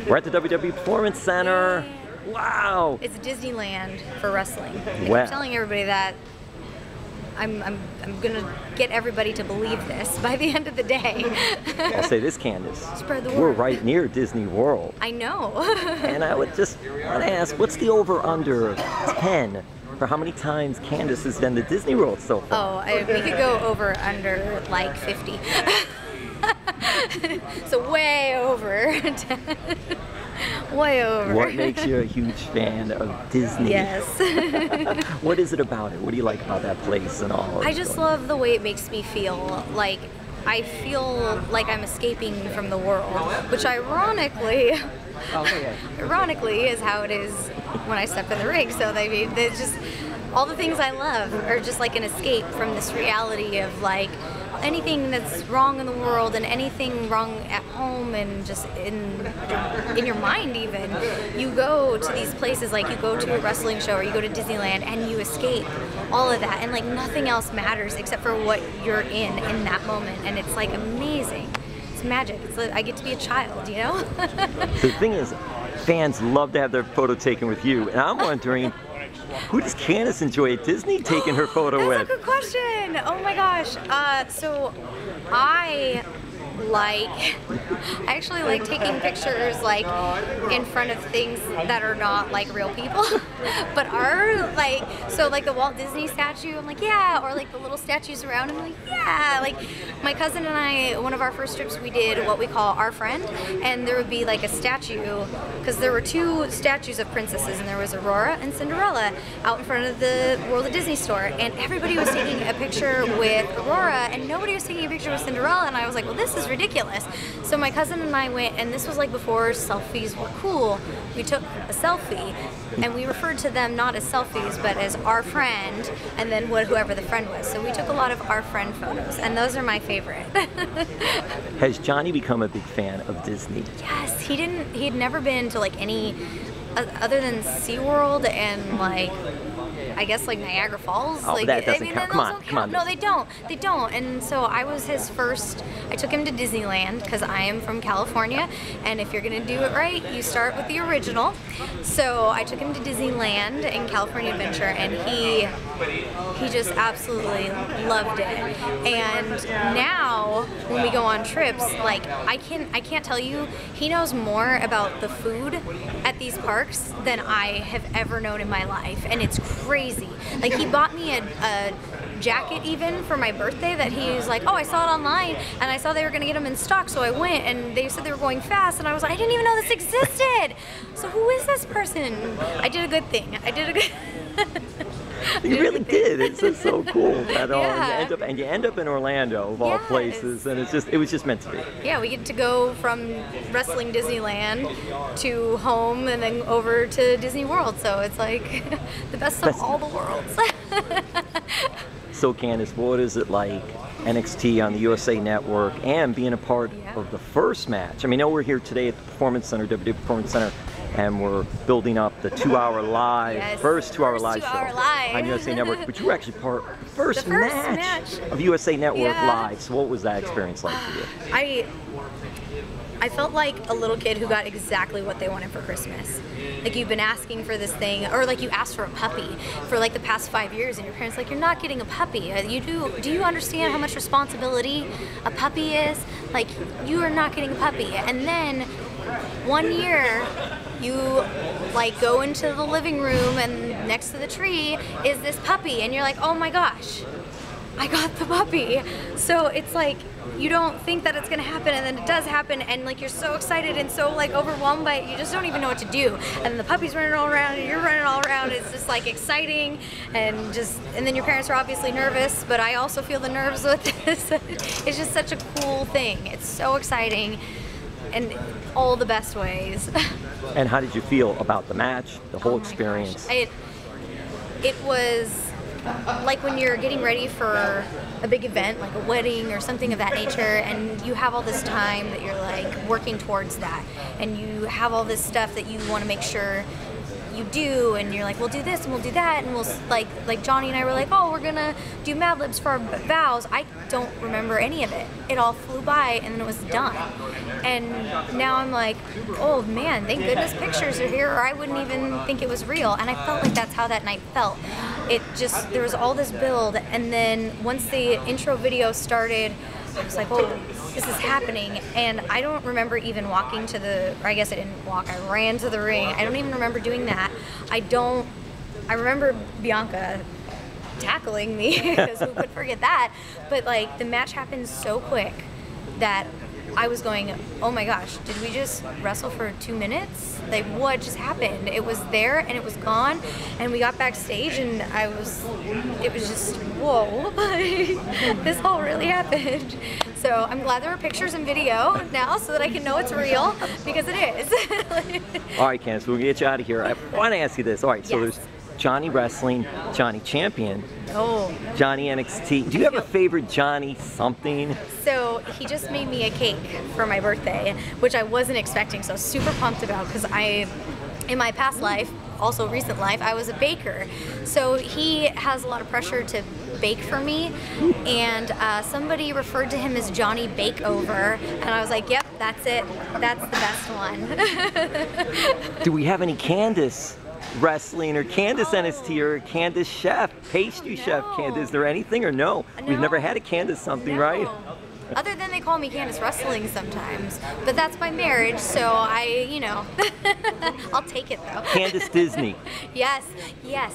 We're at the WWE Performance Center. Wow. It's Disneyland for wrestling. Wow. I'm telling everybody that. I'm gonna get everybody to believe this by the end of the day. I'll say this, Candace. Spread the word. We're right near Disney World. I know. And I would just want to ask, what's the over/under of 10 for how many times Candace has been to Disney World so far? Oh, we could go over under like 50. So way over 10. Way over. What makes you a huge fan of Disney? Yes. What is it about it? What do you like about that place and all? I just love the way it makes me feel. Like, I feel like I'm escaping from the world, which ironically is how it is when I step in the ring. So I mean, there's just all the things I love are just like an escape from this reality of like anything that's wrong in the world and anything wrong at home and just in your mind even. You go to these places, like you go to a wrestling show or you go to Disneyland and you escape all of that, and like nothing else matters except for what you're in that moment, and it's like amazing. It's magic. It's like I get to be a child, you know? The thing is, fans love to have their photo taken with you, and I'm wondering, who does Candace enjoy at Disney taking her photo with? That's a good question. Oh my gosh. So I actually like taking pictures like in front of things that are not like real people, but are like, so like the Walt Disney statue, I'm like, yeah, or like the little statues around, I'm like, yeah. Like my cousin and I, one of our first trips, we did what we call Our Friend, and there would be like a statue, because there were two statues of princesses, and there was Aurora and Cinderella out in front of the World of Disney store, and everybody was taking a picture with Aurora, and nobody was taking a picture with Cinderella, and I was like, well, this is ridiculous. So my cousin and I went, and this was like before selfies were cool. We took a selfie, and we referred to them not as selfies, but as Our Friend, and then whoever the friend was. So we took a lot of Our Friend photos, and those are my favorite. Has Johnny become a big fan of Disney? Yes, he'd never been to like any, other than SeaWorld and like, I guess like Niagara Falls. Oh, like, that doesn't I mean, count. Come on. No, they don't. They don't. And so I was his first. I took him to Disneyland because I am from California, and if you're gonna do it right, you start with the original. So I took him to Disneyland and California Adventure, and he just absolutely loved it. And now when we go on trips, like I can't tell you, he knows more about the food at these parks than I have ever known in my life, and it's crazy. Like he bought me a jacket even for my birthday that he was like, oh, I saw it online and I saw they were gonna get them in stock, so I went, and they said they were going fast, and I was like, I didn't even know this existed. So who is this person? I did a good thing. You really did. It's just so cool. That Yeah. you end up in Orlando of all Yes. places, and it was just meant to be. Yeah, we get to go from wrestling Disneyland to home and then over to Disney World, so it's like the best of all the worlds. So Candace, what is it like NXT on the USA Network and being a part of the first match? I mean, I know we're here today at the Performance Center, WWE Performance Center, and we're building up the 2-hour live, first 2-hour live show on USA Network. But you were actually part of the first match of USA Network Live. So what was that experience like for you? I felt like a little kid who got exactly what they wanted for Christmas. Like you've been asking for this thing, or like you asked for a puppy for like the past 5 years, and your parents like, you're not getting a puppy. Do you understand how much responsibility a puppy is? Like, you are not getting a puppy. And then one year you like go into the living room, and next to the tree is this puppy, and you're like, oh my gosh, I got the puppy. So it's like, you don't think that it's gonna happen, and then it does happen, and like you're so excited and so like overwhelmed by it, you just don't even know what to do. And then the puppy's running all around, and you're running all around. It's just like exciting, and then your parents are obviously nervous, but I also feel the nerves with this. It's just such a cool thing. It's so exciting, in all the best ways. And how did you feel about the match, the whole experience? It was like when you're getting ready for a big event, like a wedding or something of that nature, and you have all this time that you're like working towards that, and you have all this stuff that you want to make sure you do, and you're like, we'll do this and we'll do that, and we'll like Johnny and I were like, oh, we're gonna do Mad Libs for our vows. I don't remember any of it. It all flew by and then it was done. And now I'm like, oh man, thank goodness pictures are here, or I wouldn't even think it was real. And I felt like that's how that night felt. It just, there was all this build, and then once the intro video started, I was like, oh, this is happening. And I don't remember even walking to the, or I guess I didn't walk, I ran to the ring. I don't even remember doing that. I remember Bianca tackling me, because who could forget that? But like, the match happened so quick that I was going, oh my gosh, did we just wrestle for 2 minutes? Like, what just happened? It was there and it was gone, and we got backstage and it was just, whoa, this all really happened. So I'm glad there are pictures and video now so that I can know it's real, because it is. All right, Candice, we'll get you out of here. I want to ask you this. All right, so Yes. there's Johnny Wrestling, Johnny Champion, Oh. Johnny NXT. Do you have a favorite Johnny something? So he just made me a cake for my birthday, which I wasn't expecting, so I was super pumped about, because in my past life, also recent life, I was a baker. So he has a lot of pressure to bake for me, and somebody referred to him as Johnny Bakeover, and I was like, yep, that's it. That's the best one. Do we have any Candice Wrestling or Candice NXT or Candice Chef, pastry chef Candice? Is there anything or no? We've never had a Candice something, No. right? Other than they call me Candice Wrestling sometimes, but that's my marriage, so I'll take it though. Candice Disney. Yes, yes,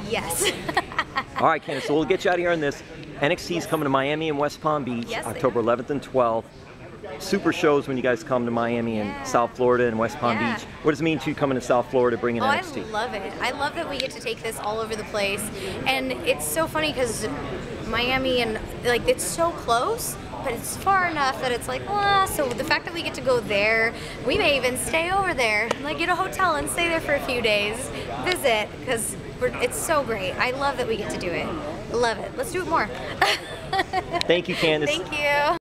yes. All right, Candice, so we'll get you out of here on this. NXT is coming to Miami and West Palm Beach, Yes, they October 11th and 12th. Super shows when you guys come to Miami and South Florida and West Palm Yeah. Beach. What does it mean to you coming to South Florida bringing Oh, NXT? I love it. I love that we get to take this all over the place. And it's so funny because Miami and, like, it's so close, but it's far enough that it's like, so the fact that we get to go there, we may even stay over there, like get a hotel and stay there for a few days, visit, because it's so great. I love that we get to do it. Love it. Let's do it more. Thank you, Candice. Thank you.